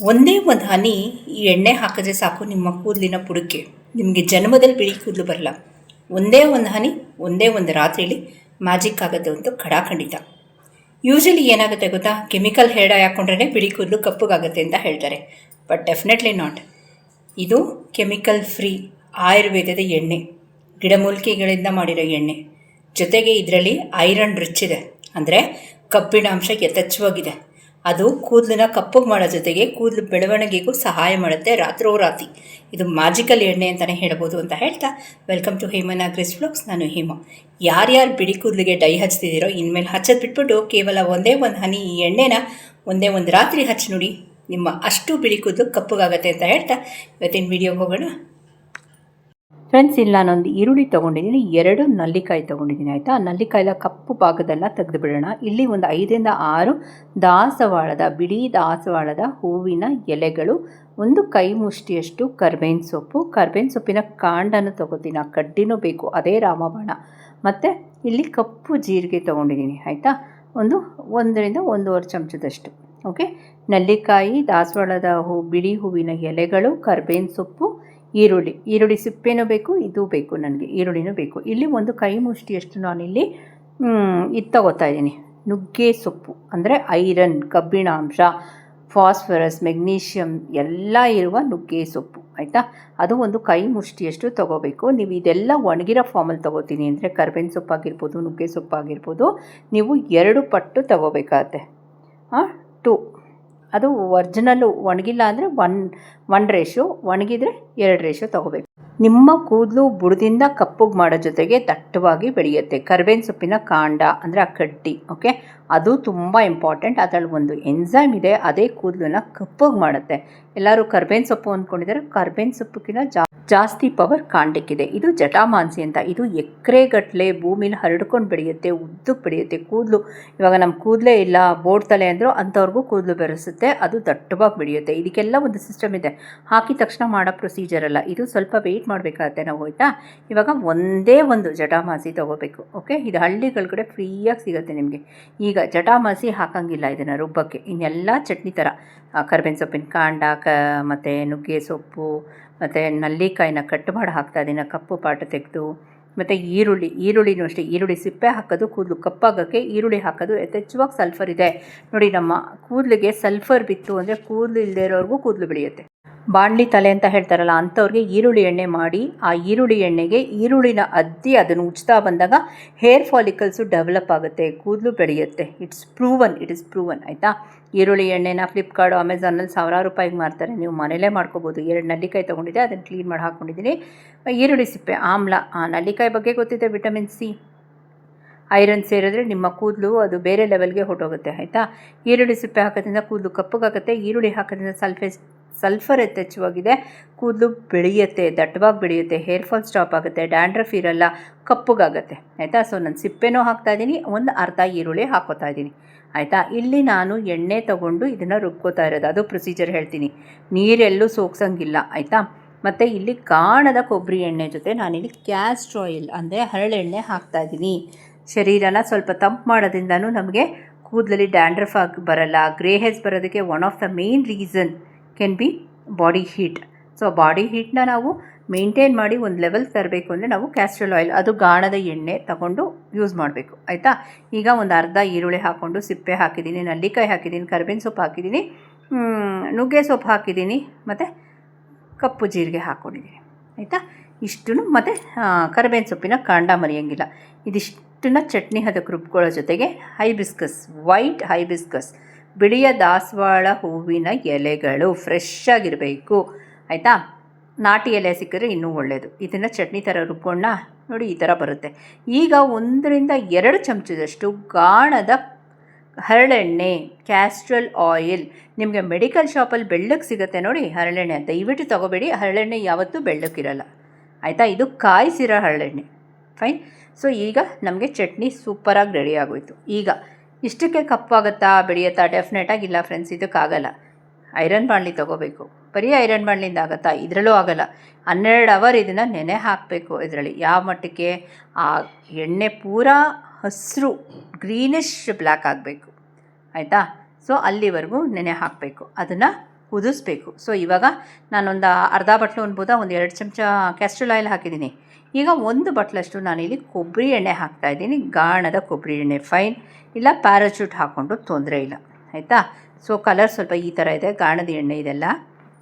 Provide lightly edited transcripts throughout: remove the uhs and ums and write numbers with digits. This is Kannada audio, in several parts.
ಒಂದೇ ಒಂದು ಹನಿ ಈ ಎಣ್ಣೆ ಹಾಕಿದ್ರೆ ಸಾಕು ನಿಮ್ಮ ಕೂದಲಿನ ಪುಡಕ್ಕೆ ನಿಮಗೆ ಜನ್ಮದಲ್ಲಿ ಬಿಳಿ ಕೂದಲು ಬರಲ್ಲ. ಒಂದೇ ಒಂದು ಹನಿ ಒಂದೇ ಒಂದು ರಾತ್ರಿಯಲ್ಲಿ ಮ್ಯಾಜಿಕ್ ಆಗುತ್ತೆ ಅಂತ ಖಡಾಖಂಡಿತ. ಯೂಶಲಿ ಏನಾಗುತ್ತೆ ಗೊತ್ತಾ, ಕೆಮಿಕಲ್ ಹೇರ್ ಡೈ ಹಾಕ್ಕೊಂಡ್ರೆ ಬಿಳಿ ಕೂದಲು ಕಪ್ಪಗಾಗುತ್ತೆ ಅಂತ ಹೇಳ್ತಾರೆ. But definitely not. ಇದು ಕೆಮಿಕಲ್ ಫ್ರೀ ಆಯುರ್ವೇದದ ಎಣ್ಣೆ, ಗಿಡಮೂಲಿಕೆಗಳಿಂದ ಮಾಡಿರೋ ಎಣ್ಣೆ. ಜೊತೆಗೆ ಇದರಲ್ಲಿ ಐರನ್ ರಿಚ್ ಇದೆ, ಅಂದರೆ ಕಬ್ಬಿಣಾಂಶ ಯಥೇಚ್ಛವಾಗಿದೆ. ಅದು ಕೂದಲನ್ನ ಕಪ್ಪಗೆ ಮಾಡೋ ಜೊತೆಗೆ ಕೂದಲು ಬೆಳವಣಿಗೆಗೂ ಸಹಾಯ ಮಾಡುತ್ತೆ ರಾತ್ರೋರಾತ್ರಿ. ಇದು ಮ್ಯಾಜಿಕಲ್ ಎಣ್ಣೆ ಅಂತಲೇ ಹೇಳ್ಬೋದು ಅಂತ ಹೇಳ್ತಾ, ವೆಲ್ಕಮ್ ಟು ಹೇಮನ್ ಅಗ್ರಿಸ್ ವ್ಲಾಗ್ಸ್. ನಾನು ಹೇಮ. ಯಾರ್ಯಾರು ಬಿಳಿ ಕೂದಲಿಗೆ ಡೈ ಹಚ್ತಿದ್ದೀರೋ ಇನ್ಮೇಲೆ ಹಚ್ಚೋದು ಬಿಟ್ಬಿಟ್ಟು ಕೇವಲ ಒಂದೇ ಒಂದು ಹನಿ ಈ ಎಣ್ಣೆನ ಒಂದೇ ಒಂದು ರಾತ್ರಿ ಹಚ್ಚಿ ನೋಡಿ, ನಿಮ್ಮ ಅಷ್ಟು ಬಿಳಿ ಕೂದಲು ಕಪ್ಪಗಾಗತ್ತೆ ಅಂತ ಹೇಳ್ತಾ ಇವತ್ತಿನ ವಿಡಿಯೋಗೆ ಹೋಗೋಣ. ಫ್ರೆಂಡ್ಸ್, ಇಲ್ಲಿ ನಾನೊಂದು ಈರುಳ್ಳಿ ತೊಗೊಂಡಿದ್ದೀನಿ, 2 ನಲ್ಲಿಕಾಯಿ ತೊಗೊಂಡಿದ್ದೀನಿ. ಆಯಿತಾ, ನಲ್ಲಿಕಾಯಿಲ ಕಪ್ಪು ಭಾಗದನ್ನು ತೆಗೆದು ಬಿಡೋಣ. ಇಲ್ಲಿ ಒಂದು 5 ರಿಂದ 6 ದಾಸವಾಳದ ಬಿಳಿ ದಾಸವಾಳದ ಹೂವಿನ ಎಲೆಗಳು, ಒಂದು ಕೈ ಮುಷ್ಟಿಯಷ್ಟು ಕರ್ಬೇವಿನ ಸೊಪ್ಪು, ಕರ್ಬೇವಿನ ಸೊಪ್ಪಿನ ಕಾಂಡನ್ನು ತೊಗೋತೀನಿ, ಆ ಕಡ್ಡಿನೂ ಬೇಕು, ಅದೇ ರಾಮಬಾಣ. ಮತ್ತು ಇಲ್ಲಿ ಕಪ್ಪು ಜೀರಿಗೆ ತೊಗೊಂಡಿದ್ದೀನಿ. ಆಯಿತಾ, 1 ರಿಂದ 1.5 ಚಮಚದಷ್ಟು. ಓಕೆ, ನಲ್ಲಿಕಾಯಿ, ದಾಸವಾಳದ ಬಿಳಿ ಹೂವಿನ ಎಲೆಗಳು, ಕರ್ಬೇವಿನ ಸೊಪ್ಪು, ಈರುಳ್ಳಿ ಸಿಪ್ಪೆನೂ ಬೇಕು, ಇದು ಬೇಕು ನನಗೆ, ಈರುಳ್ಳಿನೂ ಬೇಕು. ಇಲ್ಲಿ ಒಂದು ಕೈ ಮುಷ್ಟಿಯಷ್ಟು ನಾನಿಲ್ಲಿ ಇದು ತಗೋತಾ ಇದ್ದೀನಿ, ನುಗ್ಗೆ ಸೊಪ್ಪು. ಅಂದರೆ ಐರನ್, ಕಬ್ಬಿಣಾಂಶ, ಫಾಸ್ಫರಸ್, ಮೆಗ್ನೀಷಿಯಮ್ ಎಲ್ಲ ಇರುವ ನುಗ್ಗೆ ಸೊಪ್ಪು. ಆಯಿತಾ, ಅದು ಒಂದು ಕೈ ಮುಷ್ಟಿಯಷ್ಟು ತೊಗೋಬೇಕು. ನೀವು ಇದೆಲ್ಲ ಒಣಗಿರೋ ಫಾರ್ಮಲ್ಲಿ ತೊಗೋತೀನಿ ಅಂದರೆ ಕರ್ಬೇವಿನ ಸೊಪ್ಪಾಗಿರ್ಬೋದು, ನುಗ್ಗೆ ಸೊಪ್ಪಾಗಿರ್ಬೋದು, ನೀವು 2 ಪಟ್ಟು ತೊಗೋಬೇಕಾಗತ್ತೆ. 2, ಅದು ಒರ್ಜಿನಲ್ಲು. ಒಣಗಿಲ್ಲ ಅಂದರೆ 1 ರೇಷೋ, ಒಣಗಿದರೆ 2 ರೇಷೋ ತೊಗೋಬೇಕು. ನಿಮ್ಮ ಕೂದಲು ಬುಡದಿಂದ ಕಪ್ಪಗೆ ಮಾಡೋ ಜೊತೆಗೆ ದಟ್ಟವಾಗಿ ಬೆಳೆಯುತ್ತೆ. ಕರ್ಬೇವಿನ ಸೊಪ್ಪಿನ ಕಾಂಡ ಅಂದರೆ ಆ ಕಡ್ಡಿ, ಓಕೆ, ಅದು ತುಂಬ ಇಂಪಾರ್ಟೆಂಟ್. ಅದರಲ್ಲಿ ಒಂದು ಎನ್ಸೈಮ್ ಇದೆ, ಅದೇ ಕೂದಲನ್ನ ಕಪ್ಪಗೆ ಮಾಡುತ್ತೆ. ಎಲ್ಲರೂ ಕರ್ಬೇವಿನ ಸೊಪ್ಪು ಅಂದ್ಕೊಂಡಿದ್ದಾರೆ, ಕರ್ಬೇವಿನ ಸೊಪ್ಪುಕಿಂತ ಜಾಸ್ತಿ ಪವರ್ ಕಾಂಡಕ್ಕಿದೆ. ಇದು ಜಟಾಮಾಂಸಿ ಅಂತ. ಇದು ಎಕರೆಗಟ್ಟಲೆ ಭೂಮಿಲಿ ಹರಡ್ಕೊಂಡು ಬೆಳೆಯುತ್ತೆ, ಉದ್ದಕ್ಕೆ ಬೆಳೆಯುತ್ತೆ ಕೂದಲು. ಇವಾಗ ನಮ್ಮ ಕೂದಲೇ ಇಲ್ಲ, ಬೋಡ್ ತಲೆ ಅಂದರೂ ಅಂಥವ್ರಿಗೂ ಕೂದಲು ಬೆರೆಸುತ್ತೆ, ಅದು ದಟ್ಟವಾಗಿ ಬೆಳೆಯುತ್ತೆ. ಇದಕ್ಕೆಲ್ಲ ಒಂದು ಸಿಸ್ಟಮ್ ಇದೆ, ಹಾಕಿದ ತಕ್ಷಣ ಮಾಡೋ ಪ್ರೊಸೀಜರ್ ಅಲ್ಲ. ಇದು ಸ್ವಲ್ಪ ವೆಯ್ಟ್ ಮಾಡಬೇಕಾಗತ್ತೆ ನಾವು. ಆಯಿತಾ, ಇವಾಗ ಒಂದೇ ಒಂದು ಜಟಾಮಾಸಿ ತೊಗೋಬೇಕು. ಓಕೆ, ಇದು ಹಳ್ಳಿಗಳ ಕಡೆ ಫ್ರೀಯಾಗಿ ಸಿಗುತ್ತೆ ನಿಮಗೆ. ಈಗ ಜಟಾಮಾಸಿ ಹಾಕೋಂಗಿಲ್ಲ ಇದನ್ನು ರುಬ್ಬಕ್ಕೆ, ಇನ್ನೆಲ್ಲ ಚಟ್ನಿ ಥರ ಕರ್ಬೇವಿನ ಸೊಪ್ಪಿನ ಕಾಂಡ ಮತ್ತು ನುಗ್ಗೆ ಸೊಪ್ಪು ಮತ್ತು ನಲ್ಲಿಕಾಯಿನ ಕಟ್ ಮಾಡಿ ಹಾಕ್ತಾಯಿದ್ದೀನಿ, ಕಪ್ಪು ಪಾಟ ತೆಗೆದು. ಮತ್ತು ಈರುಳ್ಳಿನೂ ಅಷ್ಟೇ, ಈರುಳ್ಳಿ ಸಿಪ್ಪೆ ಹಾಕೋದು ಕೂದಲು ಕಪ್ಪಾಗೋಕ್ಕೆ, ಈರುಳ್ಳಿ ಹಾಕೋದು ಯಥೇಚ್ಛವಾಗಿ ಸಲ್ಫರ್ ಇದೆ ನೋಡಿ. ನಮ್ಮ ಕೂದಲಿಗೆ ಸಲ್ಫರ್ ಬಿತ್ತು ಅಂದರೆ ಕೂದಲು ಇಲ್ಲದೇ ಇರೋರ್ಗೂ ಕೂದಲು ಬೆಳೆಯುತ್ತೆ. ಬಾಣಲಿ ತಲೆ ಅಂತ ಹೇಳ್ತಾರಲ್ಲ, ಅಂಥವ್ರಿಗೆ ಈರುಳ್ಳಿ ಎಣ್ಣೆ ಮಾಡಿ, ಆ ಈರುಳ್ಳಿ ಎಣ್ಣೆಗೆ ಈರುಳ್ಳಿನ ಅದ್ದಿ ಅದನ್ನು ಉಜ್ತಾ ಬಂದಾಗ ಹೇರ್ ಫಾಲಿಕಲ್ಸು ಡೆವಲಪ್ ಆಗುತ್ತೆ, ಕೂದಲು ಬೆಳೆಯುತ್ತೆ. It is proven. ಆಯಿತಾ, ಈರುಳ್ಳಿ ಎಣ್ಣೆನ ಫ್ಲಿಪ್ಕಾರ್ಟು, ಅಮೆಝಾನಲ್ಲಿ ಸಾವಿರಾರು ರೂಪಾಯಿಗೆ ಮಾರ್ತಾರೆ, ನೀವು ಮನೇಲೇ ಮಾಡ್ಕೋಬೋದು. 2 ನಲ್ಲಿಕಾಯಿ ತೊಗೊಂಡಿದ್ದೆ, ಅದನ್ನು ಕ್ಲೀನ್ ಮಾಡಿ ಹಾಕ್ಕೊಂಡಿದ್ದೀನಿ. ಈರುಳ್ಳಿ ಸಿಪ್ಪೆ, ಆಮ್ಲ, ನಲ್ಲಿಕಾಯಿ ಬಗ್ಗೆ ಗೊತ್ತಿದೆ, ವಿಟಮಿನ್ ಸಿ, ಐರನ್ ಸೇರಿದ್ರೆ ನಿಮ್ಮ ಕೂದಲು ಅದು ಬೇರೆ ಲೆವೆಲ್ಗೆ ಹೊರಟೋಗುತ್ತೆ. ಆಯಿತಾ, ಈರುಳ್ಳಿ ಸಿಪ್ಪೆ ಹಾಕೋದ್ರಿಂದ ಕೂದಲು ಕಪ್ಪಗಾಗುತ್ತೆ. ಈರುಳ್ಳಿ ಹಾಕೋದ್ರಿಂದ ಸಲ್ಫರ್ ಯಥೇಚ್ಛವಾಗಿದೆ, ಕೂದಲು ಬೆಳೆಯುತ್ತೆ, ದಟ್ಟವಾಗಿ ಬೆಳೆಯುತ್ತೆ, ಹೇರ್ ಫಾಲ್ ಸ್ಟಾಪ್ ಆಗುತ್ತೆ, ಡ್ಯಾಂಡ್ರಫ್ ಇರಲ್ಲ, ಕಪ್ಪಗಾಗುತ್ತೆ. ಆಯಿತಾ, ಸೊ ನಾನು ಸಿಪ್ಪೆನೂ ಹಾಕ್ತಾಯಿದ್ದೀನಿ, ಒಂದು ಅರ್ಧ ಈರುಳ್ಳಿ ಹಾಕ್ಕೋತಾ ಇದ್ದೀನಿ. ಆಯಿತಾ, ಇಲ್ಲಿ ನಾನು ಎಣ್ಣೆ ತೊಗೊಂಡು ಇದನ್ನು ರುಬ್ಕೋತಾ ಇರೋದು, ಅದು ಪ್ರೊಸೀಜರ್ ಹೇಳ್ತೀನಿ. ನೀರೆಲ್ಲೂ ಸೋಗ್ಸೋಂಗಿಲ್ಲ. ಆಯಿತಾ, ಮತ್ತು ಇಲ್ಲಿ ಗಾಣದ ಕೊಬ್ಬರಿ ಎಣ್ಣೆ ಜೊತೆ ನಾನಿಲ್ಲಿ ಕ್ಯಾಸ್ಟ್ರ್ ಆಯಿಲ್ ಅಂದರೆ ಹರಳೆಣ್ಣೆ ಹಾಕ್ತಾಯಿದ್ದೀನಿ. ಶರೀರನ ಸ್ವಲ್ಪ ತಂಪು ಮಾಡೋದ್ರಿಂದನೂ ನಮಗೆ ಕೂದಲಲ್ಲಿ ಡ್ಯಾಂಡ್ರಫ್ ಆಗಿ ಬರಲ್ಲ. ಗ್ರೇ ಹೇರ್ಸ್ ಬರೋದಕ್ಕೆ one of the main reason can be body heat. So body ಹೀಟ್ನ ನಾವು ಮೇಂಟೈನ್ ಮಾಡಿ ಒಂದು ಲೆವೆಲ್ ತರಬೇಕು ಅಂದರೆ ನಾವು ಕ್ಯಾಸ್ಟ್ರಲ್ ಆಯಿಲ್, ಅದು ಗಾಣದ ಎಣ್ಣೆ ತಗೊಂಡು ಯೂಸ್ ಮಾಡಬೇಕು. ಆಯಿತಾ, ಈಗ ಒಂದು ಅರ್ಧ ಈರುಳ್ಳಿ ಹಾಕ್ಕೊಂಡು ಸಿಪ್ಪೆ ಹಾಕಿದ್ದೀನಿ, ನಲ್ಲಿಕಾಯಿ ಹಾಕಿದ್ದೀನಿ, ಕರ್ಬೇವಿನ ಸೊಪ್ಪು ಹಾಕಿದ್ದೀನಿ, ನುಗ್ಗೆ ಸೊಪ್ಪು ಹಾಕಿದ್ದೀನಿ, ಮತ್ತು ಕಪ್ಪು ಜೀರಿಗೆ ಹಾಕ್ಕೊಂಡಿದ್ದೀನಿ. ಆಯಿತಾ, ಇಷ್ಟನ್ನು ಮತ್ತು ಕರಿಬೇವಿನ ಸೊಪ್ಪಿನ ಕಾಂಡ ಮರೆಯೋಂಗಿಲ್ಲ. ಇದಿಷ್ಟನ್ನು ಚಟ್ನಿ ಹದಕ್ಕೆ ರುಬ್ಕೊಳ್ಳೋ ಜೊತೆಗೆ ವೈಟ್ ಹೈಬಿಸ್ಕಸ್, ಬಿಳಿಯ ದಾಸವಾಳ ಹೂವಿನ ಎಲೆಗಳು ಫ್ರೆಶ್ ಆಗಿರಬೇಕು. ಆಯಿತಾ, ನಾಟಿ ಎಲೆ ಸಿಕ್ಕಿದ್ರೆ ಇನ್ನೂ ಒಳ್ಳೆಯದು. ಇದನ್ನು ಚಟ್ನಿ ಥರ ರುಬ್ಕೊಂಡ ನೋಡಿ, ಈ ಥರ ಬರುತ್ತೆ. ಈಗ 1 ರಿಂದ 2 ಚಮಚದಷ್ಟು ಗಾಣದ ಹರಳೆಣ್ಣೆ, ಕ್ಯಾಸ್ಟ್ರಲ್ ಆಯಿಲ್. ನಿಮಗೆ ಮೆಡಿಕಲ್ ಶಾಪಲ್ಲಿ ಬೆಳ್ಳಕ್ಕೆ ಸಿಗುತ್ತೆ ನೋಡಿ ಹರಳೆಣ್ಣೆ, ದಯವಿಟ್ಟು ತೊಗೋಬೇಡಿ, ಹರಳೆಣ್ಣೆ ಯಾವತ್ತೂ ಬೆಳ್ಳಕ್ಕಿರಲ್ಲ. ಆಯಿತಾ, ಇದು ಕಾಯಿಸಿರೋ ಹರಳೆಣ್ಣೆ. ಫೈನ್. ಸೊ ಈಗ ನಮಗೆ ಚಟ್ನಿ ಸೂಪರಾಗಿ ರೆಡಿ ಆಗೋಯಿತು. ಈಗ ಇಷ್ಟಕ್ಕೆ ಕಪ್ಪಾಗುತ್ತಾ, ಬೆಳೆಯುತ್ತಾ? ಡೆಫಿನೆಟಾಗಿ ಇಲ್ಲ ಫ್ರೆಂಡ್ಸ್, ಇದಕ್ಕಾಗಲ್ಲ. ಐರನ್ ಬಾಣಲಿ ತೊಗೋಬೇಕು. ಬರೀ ಐರನ್ ಬಾಣಲಿಂದ ಆಗುತ್ತಾ? ಇದರಲ್ಲೂ ಆಗೋಲ್ಲ. 12 ಅವರ್ ಇದನ್ನು ನೆನೆ ಹಾಕಬೇಕು. ಇದರಲ್ಲಿ ಯಾವ ಮಟ್ಟಕ್ಕೆ? ಆ ಎಣ್ಣೆ ಪೂರಾ ಹಸಿರು ಗ್ರೀನಿಶ್ ಬ್ಲ್ಯಾಕ್ ಆಗಬೇಕು. ಆಯಿತಾ, ಸೊ ಅಲ್ಲಿವರೆಗೂ ನೆನೆ ಹಾಕಬೇಕು. ಅದನ್ನು ಕುದಿಸ್ಬೇಕು. ಸೊ ಇವಾಗ ನಾನೊಂದು ಅರ್ಧ ಬಟ್ಲು ಅನ್ಬೋದಾ, ಒಂದು 2 ಚಮಚ ಕ್ಯಾಸ್ಟ್ರಲ್ ಆಯಿಲ್ ಹಾಕಿದ್ದೀನಿ. ಈಗ 1 ಬಟ್ಲಷ್ಟು ನಾನಿಲ್ಲಿ ಕೊಬ್ಬರಿ ಎಣ್ಣೆ ಹಾಕ್ತಾಯಿದ್ದೀನಿ. ಗಾಣದ ಕೊಬ್ಬರಿ ಎಣ್ಣೆ, ಫೈನ್, ಇಲ್ಲ ಪ್ಯಾರಾಚೂಟ್ ಹಾಕ್ಕೊಂಡು ತೊಂದರೆ ಇಲ್ಲ, ಆಯಿತಾ. ಸೊ ಕಲರ್ ಸ್ವಲ್ಪ ಈ ಥರ ಇದೆ, ಗಾಣದ ಎಣ್ಣೆ ಇದೆಲ್ಲ.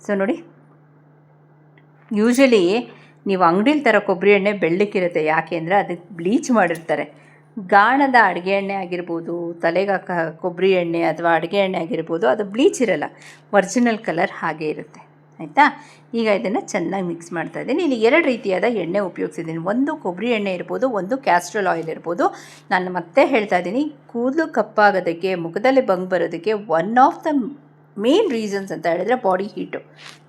ಸೊ ನೋಡಿ, ಯೂಶ್ವಲಿ ನೀವು ಅಂಗಡಿಲಿ ಥರ ಕೊಬ್ಬರಿ ಎಣ್ಣೆ ಬೆಳ್ಳಕ್ಕಿರುತ್ತೆ, ಯಾಕೆ ಅಂದರೆ ಅದಕ್ಕೆ ಬ್ಲೀಚ್ ಮಾಡಿರ್ತಾರೆ. ಗಾಣದ ಅಡುಗೆ ಎಣ್ಣೆ ಆಗಿರ್ಬೋದು, ತಲೆಗೆ ಕೊಬ್ಬರಿ ಎಣ್ಣೆ ಅಥವಾ ಅಡುಗೆ ಎಣ್ಣೆ ಆಗಿರ್ಬೋದು, ಅದು ಬ್ಲೀಚ್ ಇರಲ್ಲ, ಒರಿಜಿನಲ್ ಕಲರ್ ಹಾಗೇ ಇರುತ್ತೆ, ಆಯಿತಾ. ಈಗ ಇದನ್ನು ಚೆನ್ನಾಗಿ ಮಿಕ್ಸ್ ಮಾಡ್ತಾಯಿದ್ದೀನಿ. ಇಲ್ಲಿ 2 ರೀತಿಯಾದ ಎಣ್ಣೆ ಉಪಯೋಗಿಸಿದ್ದೀನಿ. ಒಂದು ಕೊಬ್ಬರಿ ಎಣ್ಣೆ ಇರ್ಬೋದು, ಒಂದು ಕ್ಯಾಸ್ಟ್ರಲ್ ಆಯಿಲ್ ಇರ್ಬೋದು. ನಾನು ಮತ್ತೆ ಹೇಳ್ತಾ ಇದ್ದೀನಿ, ಕೂದಲು ಕಪ್ಪಾಗೋದಕ್ಕೆ, ಮುಖದಲ್ಲಿ ಬಂಗ್ ಬರೋದಕ್ಕೆ one of the main reasons ಅಂತ ಹೇಳಿದ್ರೆ ಬಾಡಿ ಹೀಟು.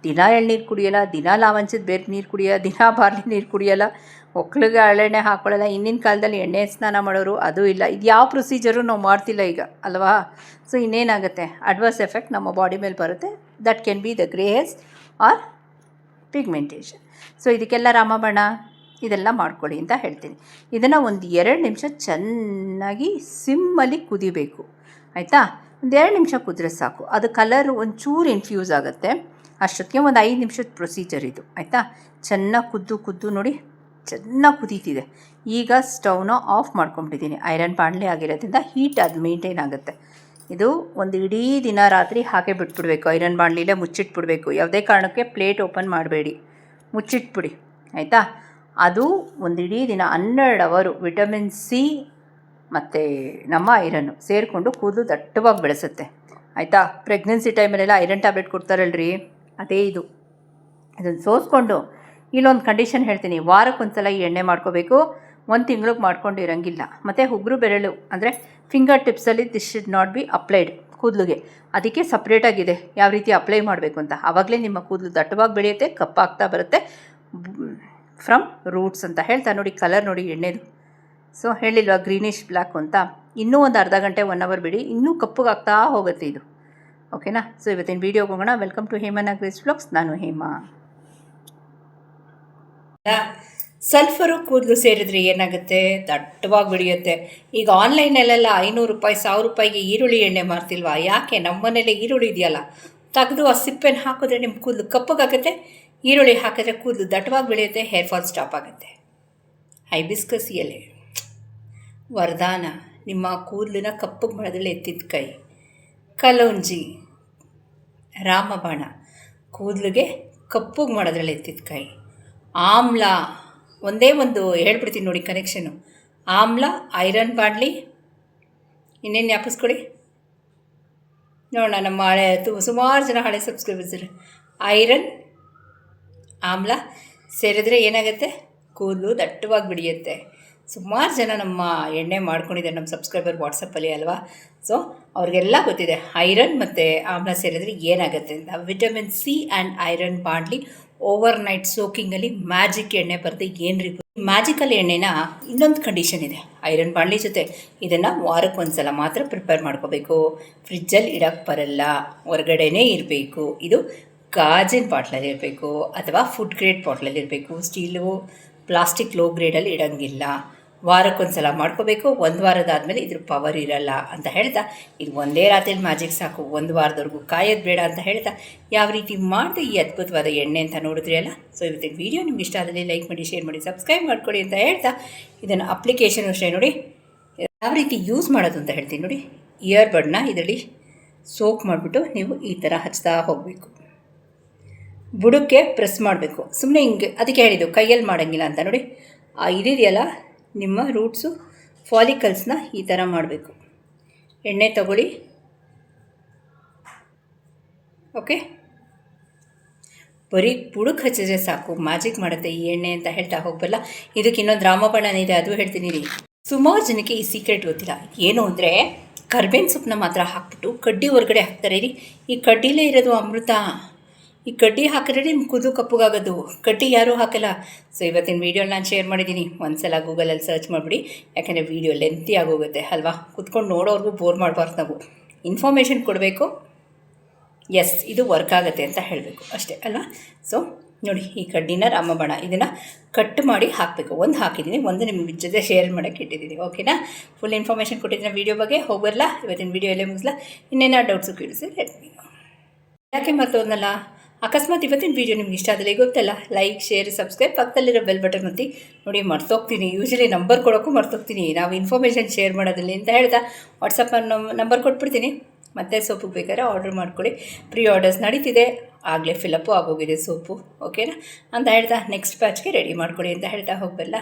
ದಿನ ಎಳ್ನೀರು ಕುಡಿಯೋಲ್ಲ, ದಿನ ಲಾವಂಚದ ಬೇರೆ ನೀರು ಕುಡಿಯೋಲ್ಲ, ದಿನ ಬಾರ್ಲಿ ನೀರು ಕುಡಿಯೋಲ್ಲ, ಒಕ್ಳಿಗೆ ಹರಳೆಣ್ಣೆ ಹಾಕ್ಕೊಳ್ಳಲ್ಲ. ಹಿಂದಿನ ಕಾಲದಲ್ಲಿ ಎಣ್ಣೆ ಸ್ನಾನ ಮಾಡೋರು, ಅದು ಇಲ್ಲ. ಇದು ಯಾವ ಪ್ರೊಸೀಜರು ನಾವು ಮಾಡ್ತಿಲ್ಲ ಈಗ, ಅಲ್ವಾ. ಸೊ ಇನ್ನೇನಾಗುತ್ತೆ, ಅಡ್ವರ್ಸ್ ಎಫೆಕ್ಟ್ ನಮ್ಮ ಬಾಡಿ ಮೇಲೆ ಬರುತ್ತೆ. That can be the grey hairs or pigmentation. So ಇದಕ್ಕೆಲ್ಲ ರಾಮಬಾಣ ಇದೆಲ್ಲ ಮಾಡ್ಕೊಳ್ಳಿ ಅಂತ ಹೇಳ್ತೀನಿ. ಇದನ್ನು ಒಂದು 2 ನಿಮಿಷ ಚೆನ್ನಾಗಿ ಸಿಮ್ಮಲ್ಲಿ ಕುದಿಬೇಕು, ಆಯಿತಾ. ಒಂದು 2 ನಿಮಿಷ ಕುದ್ರೆ ಸಾಕು. ಅದು ಕಲರ್ ಒಂಚೂರು ಇನ್ಫ್ಯೂಸ್ ಆಗುತ್ತೆ. ಅಷ್ಟೊತ್ತಿಗೆ ಒಂದು 5 ನಿಮಿಷದ ಪ್ರೊಸೀಜರ್ ಇದು, ಆಯಿತಾ. ಚೆನ್ನಾಗಿ ಕುದ್ದು ನೋಡಿ, ಚೆನ್ನಾಗಿ ಕುದೀತಿದೆ. ಈಗ ಸ್ಟವ್ನ ಆಫ್ ಮಾಡ್ಕೊಂಬಿಟ್ಟಿದ್ದೀನಿ. ಐರನ್ ಬಾಣಲೆ ಆಗಿರೋದ್ರಿಂದ ಹೀಟ್ ಅದು ಮೇಂಟೈನ್ ಆಗುತ್ತೆ. ಇದು ಒಂದು ಇಡೀ ದಿನ ರಾತ್ರಿ ಹಾಗೆ ಬಿಟ್ಬಿಡ್ಬೇಕು. ಐರನ್ ಬಾಣಲಿಲೇ ಮುಚ್ಚಿಟ್ಬಿಡ್ಬೇಕು. ಯಾವುದೇ ಕಾರಣಕ್ಕೆ ಪ್ಲೇಟ್ ಓಪನ್ ಮಾಡಬೇಡಿ, ಮುಚ್ಚಿಟ್ಬಿಡಿ, ಆಯಿತಾ. ಅದು ಒಂದು ಇಡೀ ದಿನ 12 ಅವರು ವಿಟಮಿನ್ ಸಿ ಮತ್ತು ನಮ್ಮ ಐರನ್ನು ಸೇರಿಕೊಂಡು ಕೂದಲು ದಟ್ಟವಾಗಿ ಬೆಳೆಸುತ್ತೆ, ಆಯಿತಾ. ಪ್ರೆಗ್ನೆನ್ಸಿ ಟೈಮಲ್ಲೆಲ್ಲ ಐರನ್ ಟ್ಯಾಬ್ಲೆಟ್ ಕೊಡ್ತಾರಲ್ರಿ, ಅದೇ ಇದು. ಇದನ್ನು ಸೋಸ್ಕೊಂಡು ಇಲ್ಲೊಂದು ಕಂಡೀಷನ್ ಹೇಳ್ತೀನಿ, ವಾರಕ್ಕೊಂದ್ಸಲ ಈ ಎಣ್ಣೆ ಮಾಡ್ಕೋಬೇಕು. 1 ತಿಂಗಳಿಗೆ ಮಾಡ್ಕೊಂಡು ಇರೋಂಗಿಲ್ಲ. ಮತ್ತು ಉಗುರು ಬೆರಳು ಅಂದರೆ ಫಿಂಗರ್ ಟಿಪ್ಸಲ್ಲಿ this should not be applied ಕೂದಲಿಗೆ. ಅದಕ್ಕೆ ಸಪ್ರೇಟಾಗಿದೆ ಯಾವ ರೀತಿ ಅಪ್ಲೈ ಮಾಡಬೇಕು ಅಂತ. ಆವಾಗಲೇ ನಿಮ್ಮ ಕೂದಲು ದಟ್ಟವಾಗಿ ಬೆಳೆಯುತ್ತೆ, ಕಪ್ಪಾಗ್ತಾ ಬರುತ್ತೆ ಫ್ರಮ್ ರೂಟ್ಸ್ ಅಂತ ಹೇಳ್ತಾ. ನೋಡಿ ಕಲರ್ ನೋಡಿ ಎಣ್ಣೆದು. ಸೊ ಹೇಳಿಲ್ವಾ ಗ್ರೀನಿಶ್ ಬ್ಲ್ಯಾಕ್ ಅಂತ. ಇನ್ನೂ ಒಂದು ಅರ್ಧ ಗಂಟೆ 1 ಅವರ್ ಬಿಡಿ, ಇನ್ನೂ ಕಪ್ಪಗಾಗ್ತಾ ಹೋಗುತ್ತೆ ಇದು, ಓಕೆನಾ. ಸೊ ಇವತ್ತಿನ ವೀಡಿಯೋಗೆ ಹೋಗೋಣ. Welcome to Hema grace vlogs. ನಾನು ಹೇಮಾ. ಸಲ್ಫರು ಕೂದಲು ಸೇರಿದ್ರೆ ಏನಾಗುತ್ತೆ, ದಟ್ಟವಾಗಿ ಬೆಳೆಯುತ್ತೆ. ಈಗ ಆನ್ಲೈನಲ್ಲೆಲ್ಲ 500 ರೂಪಾಯಿ 1000 ರೂಪಾಯಿಗೆ ಈರುಳ್ಳಿ ಎಣ್ಣೆ ಮಾರ್ತಿಲ್ವಾ? ಯಾಕೆ? ನಮ್ಮ ಮನೇಲಿ ಈರುಳ್ಳಿ ಇದೆಯಲ್ಲ, ತೆಗೆದು ಆ ಸಿಪ್ಪೆನ ಹಾಕಿದ್ರೆ ನಿಮ್ಮ ಕೂದಲು ಕಪ್ಪಗಾಗುತ್ತೆ. ಈರುಳ್ಳಿ ಹಾಕಿದ್ರೆ ಕೂದಲು ದಟ್ಟವಾಗಿ ಬೆಳೆಯುತ್ತೆ, ಹೇರ್ ಫಾಲ್ ಸ್ಟಾಪ್ ಆಗುತ್ತೆ. ಹೈಬಿಸ್ಕಸ್ ಎಲೆ ವರದಾನ, ನಿಮ್ಮ ಕೂದಲಿನ ಕಪ್ಪಗೆ ಮಾಡೋದ್ರಲ್ಲಿ ಎತ್ತಿದ ಕೈ. ಕಲೌಂಜಿ ರಾಮಬಾಣ, ಕೂದಲಿಗೆ ಕಪ್ಪಗೆ ಮಾಡೋದ್ರಲ್ಲಿ ಎತ್ತಿದ ಕೈ. ಆಮ್ಲ, ಒಂದೇ ಒಂದು ಹೇಳ್ಬಿಡ್ತೀನಿ ನೋಡಿ ಕನೆಕ್ಷನು. ಆಮ್ಲ, ಐರನ್ ಬಾಡ್ಲಿ, ಇನ್ನೇನು ಜ್ಞಾಪಿಸ್ಕೊಳ್ಳಿ ನೋಡೋಣ. ನಮ್ಮ ಹಳೆ ಸುಮಾರು ಜನ ಹಳೆ ಸಬ್ಸ್ಕ್ರೈಬರ್ಸ್ ಐರನ್ ಆಮ್ಲ ಸೇರಿದ್ರೆ ಏನಾಗುತ್ತೆ, ಕೂದಲು ದಟ್ಟವಾಗಿ ಬೆಳೆಯುತ್ತೆ. ಸುಮಾರು ಜನ ನಮ್ಮ ಎಣ್ಣೆ ಮಾಡ್ಕೊಂಡಿದ್ದಾರೆ ನಮ್ಮ ಸಬ್ಸ್ಕ್ರೈಬರ್ ವಾಟ್ಸಪ್ಪಲ್ಲಿ, ಅಲ್ವಾ. ಸೊ ಅವ್ರಿಗೆಲ್ಲ ಗೊತ್ತಿದೆ ಐರನ್ ಮತ್ತು ಆಮ್ಲ ಸೇರಿದ್ರೆ ಏನಾಗುತ್ತೆ ಅಂತ. Vitamin C and iron badly overnight ಸೋಕಿಂಗಲ್ಲಿ ಮ್ಯಾಜಿಕ್ ಎಣ್ಣೆ ಬರುತ್ತೆ. ಏನು ರೀ ಮ್ಯಾಜಿಕಲ್ ಎಣ್ಣೆನ ಇನ್ನೊಂದು ಕಂಡೀಷನ್ ಇದೆ ಐರನ್ ಬಾಣಲಿ ಜೊತೆ. ಇದನ್ನು ವಾರಕ್ಕೆ 1 ಸಲ ಮಾತ್ರ ಪ್ರಿಪೇರ್ ಮಾಡ್ಕೋಬೇಕು. ಫ್ರಿಜ್ಜಲ್ಲಿ ಇಡೋಕ್ಕೆ ಬರಲ್ಲ, ಹೊರಗಡೆನೇ ಇರಬೇಕು. ಇದು ಗಾಜಿನ ಬಾಟ್ಲಲ್ಲಿ ಇರಬೇಕು ಅಥವಾ ಫುಡ್ ಗ್ರೇಡ್ ಬಾಟ್ಲಲ್ಲಿ ಇರಬೇಕು. ಸ್ಟೀಲು ಪ್ಲಾಸ್ಟಿಕ್ ಲೋ ಗ್ರೇಡಲ್ಲಿ ಇಡೋಂಗಿಲ್ಲ. ವಾರಕ್ಕೆ 1 ಸಲ ಮಾಡ್ಕೋಬೇಕು. 1 ವಾರದಾದಮೇಲೆ ಇದ್ರ ಪವರ್ ಇರಲ್ಲ ಅಂತ ಹೇಳ್ತಾ, ಇದು ಒಂದೇ ರಾತ್ರಿಯಲ್ಲಿ ಮ್ಯಾಜಿಕ್ ಸಾಕು, 1 ವಾರದವರೆಗೂ ಕಾಯೋದು ಬೇಡ ಅಂತ ಹೇಳ್ತಾ ಯಾವ ರೀತಿ ಮಾಡಿದೆ ಈ ಅದ್ಭುತವಾದ ಎಣ್ಣೆ ಅಂತ ನೋಡಿದ್ರಿ ಅಲ್ಲ. ಸೊ ಇವತ್ತಿನ ವೀಡಿಯೋ ನಿಮ್ಗೆ ಇಷ್ಟ ಆದಲ್ಲಿ ಲೈಕ್ ಮಾಡಿ, ಶೇರ್ ಮಾಡಿ, ಸಬ್ಸ್ಕ್ರೈಬ್ ಮಾಡ್ಕೊಳ್ಳಿ ಅಂತ ಹೇಳ್ತಾ, ಇದನ್ನು ಅಪ್ಲಿಕೇಶನ್ ಅಷ್ಟೇ ನೋಡಿ ಯಾವ ರೀತಿ ಯೂಸ್ ಮಾಡೋದು ಅಂತ ಹೇಳ್ತೀನಿ ನೋಡಿ. ಇಯರ್ಬಡ್ನ ಇದರಲ್ಲಿ ಸೋಕ್ ಮಾಡಿಬಿಟ್ಟು ನೀವು ಈ ಥರ ಹಚ್ತಾ ಹೋಗಬೇಕು. ಬುಡಕ್ಕೆ ಪ್ರೆಸ್ ಮಾಡಬೇಕು. ಸುಮ್ಮನೆ ಹಿಂಗೆ, ಅದಕ್ಕೆ ಹೇಳಿದ್ದು ಕೈಯಲ್ಲಿ ಮಾಡೋಂಗಿಲ್ಲ ಅಂತ ನೋಡಿ. ಇದಿದೆಯಲ್ಲ ನಿಮ್ಮ ರೂಟ್ಸು ಫಾಲಿಕಲ್ಸ್ನ ಈ ಥರ ಮಾಡಬೇಕು. ಎಣ್ಣೆ ತಗೊಳ್ಳಿ, ಓಕೆ. ಬರೀ ಬುಡಕ್ಕೆ ಹಚ್ಚಿದ್ರೆ ಸಾಕು, ಮ್ಯಾಜಿಕ್ ಮಾಡುತ್ತೆ ಈ ಎಣ್ಣೆ ಅಂತ ಹೇಳ್ತಾ ಹೋಗಬಲ್ಲ. ಇದಕ್ಕೆ ಇನ್ನೊಂದು ರಾಮಬಾಣ ಇದೆ, ಅದು ಹೇಳ್ತೀನಿ ರೀ. ಸುಮಾರು ಜನಕ್ಕೆ ಈ ಸೀಕ್ರೆಟ್ ಗೊತ್ತಿಲ್ಲ. ಏನು ಅಂದರೆ ಕರ್ಬೇವಿನ ಸೊಪ್ಪನ್ನ ಮಾತ್ರ ಹಾಕ್ಬಿಟ್ಟು ಕಡ್ಡಿ ಹೊರಗಡೆ ಹಾಕ್ತಾರೆ ರೀ. ಈ ಕಡ್ಡಿಲೇ ಇರೋದು ಅಮೃತ. ಈ ಕಡ್ಡಿ ಹಾಕಿದ್ರೆ ನಿಮ್ಮ ಕೂದಲು ಕಪ್ಪಗಾಗೋದು. ಕಡ್ಡಿ ಯಾರೂ ಹಾಕಲ್ಲ. ಸೊ ಇವತ್ತಿನ ವೀಡಿಯೋನ ನಾನು ಶೇರ್ ಮಾಡಿದ್ದೀನಿ. ಒಂದ್ಸಲ ಗೂಗಲಲ್ಲಿ ಸರ್ಚ್ ಮಾಡಿಬಿಡಿ, ಯಾಕೆಂದರೆ ವೀಡಿಯೋ ಲೆಂತಿ ಆಗೋಗುತ್ತೆ ಅಲ್ವಾ. ಕುತ್ಕೊಂಡು ನೋಡೋರ್ಗೂ ಬೋರ್ ಮಾಡಬಾರ್ದು. ನಾವು ಇನ್ಫಾರ್ಮೇಷನ್ ಕೊಡಬೇಕು. ಎಸ್, ಇದು ವರ್ಕ್ ಆಗುತ್ತೆ ಅಂತ ಹೇಳಬೇಕು ಅಷ್ಟೇ ಅಲ್ವಾ. ಸೊ ನೋಡಿ, ಈ ಕಡ್ಡಿನ ರಾಮಬಾಣ ಇದನ್ನು ಕಟ್ ಮಾಡಿ ಹಾಕಬೇಕು. 1 ಹಾಕಿದ್ದೀನಿ, 1 ನಿಮ್ಮ ಜೊತೆ ಶೇರ್ ಮಾಡೋಕ್ಕೆ ಇಟ್ಟಿದ್ದೀನಿ, ಓಕೆನಾ. ಫುಲ್ ಇನ್ಫಾರ್ಮೇಷನ್ ಕೊಟ್ಟಿದ್ದೀನಿ ವೀಡಿಯೋ ಬಗ್ಗೆ. ಹೋಗಲ್ಲ ಇವತ್ತಿನ ವೀಡಿಯೋ ಎಲ್ಲೇ ಮುಗಿಸ್ಲಾ. ಇನ್ನೇನೋ ಡೌಟ್ಸು ಕೇಳಿಸಿ ಲೆಟ್ ಮೀ ನೋ. ಯಾಕೆ ಮರ್ತೋದ್ನಲ್ಲ. ಅಕಸ್ಮಾತ್ ಇವತ್ತಿನ ವೀಡಿಯೋ ನಿಮ್ಗೆ ಇಷ್ಟ ಆದರೆ ಗೊತ್ತಲ್ಲ, ಲೈಕ್, ಶೇರ್, ಸಬ್ಸ್ಕ್ರೈಬ್, ಪಕ್ಕದಲ್ಲಿರೋ ಬೆಲ್ ಬಟನ್ ಒತ್ತಿ. ನೋಡಿ, ಮರ್ತೋಗ್ತೀನಿ, ಯೂಶಲಿ ನಂಬರ್ ಕೊಡೋಕ್ಕೂ ಮರ್ತೋಗ್ತೀನಿ, ನಾವು ಇನ್ಫಾರ್ಮೇಷನ್ ಶೇರ್ ಮಾಡೋದಿಲ್ಲ ಅಂತ ಹೇಳ್ತಾ ವಾಟ್ಸಪ್ ನಂಬರ್ ಕೊಟ್ಬಿಡ್ತೀನಿ. ಮತ್ತೆ ಸೋಪಿಗೆ ಬೇಕಾದ್ರೆ ಆರ್ಡ್ರ್ ಮಾಡ್ಕೊಳ್ಳಿ. ಪ್ರೀ ಆರ್ಡರ್ಸ್ ನಡೀತಿದೆ, ಆಗಲೇ ಫಿಲಪ್ಪು ಆಗೋಗಿದೆ ಸೋಪು. ಓಕೆನಾ ಅಂತ ಹೇಳ್ತಾ ನೆಕ್ಸ್ಟ್ ಬ್ಯಾಚ್ಗೆ ರೆಡಿ ಮಾಡ್ಕೊಳ್ಳಿ ಅಂತ ಹೇಳ್ತಾ ಹೋಗಬಲ್ಲ.